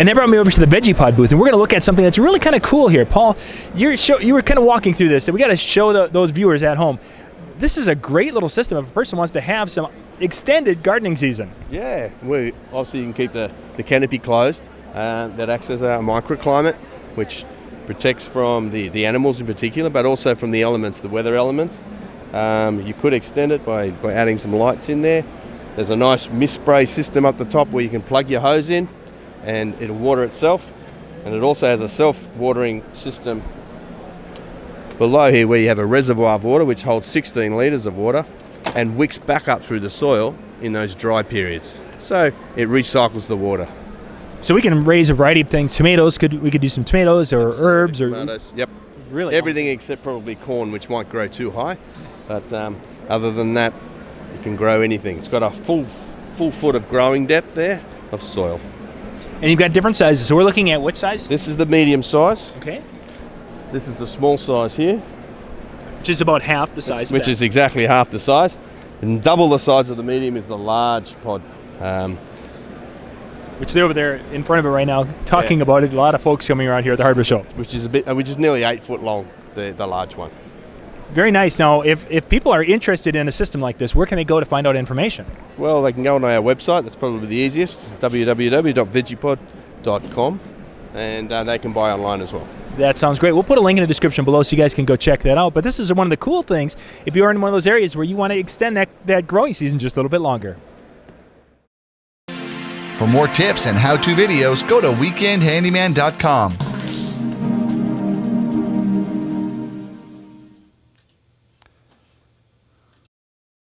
And they brought me over to the Vegepod booth, and we're going to look at something that's really kind of cool here. Paul, you were kind of walking through this, and we got to show those viewers at home. This is a great little system if a person wants to have some extended gardening season. Yeah, obviously you can keep the canopy closed. That acts as a microclimate, which protects from the animals in particular, but also from the elements, the weather elements. You could extend it by adding some lights in there. There's a nice mist spray system up the top where you can plug your hose in and it'll water itself. And it also has a self-watering system below here where you have a reservoir of water which holds 16 litres of water and wicks back up through the soil in those dry periods. So it recycles the water. So we can raise a variety of things. Tomatoes, we could do some tomatoes or herbs. Tomatoes, yep. Really? Everything except probably corn, which might grow too high. But other than that, you can grow anything. It's got a full foot of growing depth there of soil. And you've got different sizes. So we're looking at what size? This is the medium size. Okay. This is the small size here. Which is about half the size. Which is exactly half the size. And double the size of the medium is the large pod. Which they're over there in front of it right now, talking about it. A lot of folks coming around here at the hardware show. Which is nearly 8 foot long, the large one. Very nice. Now, if people are interested in a system like this, where can they go to find out information? Well, they can go on our website. That's probably the easiest, www.vegepod.com, and they can buy online as well. That sounds great. We'll put a link in the description below so you guys can go check that out. But this is one of the cool things if you are in one of those areas where you want to extend that growing season just a little bit longer. For more tips and how-to videos, go to weekendhandyman.com.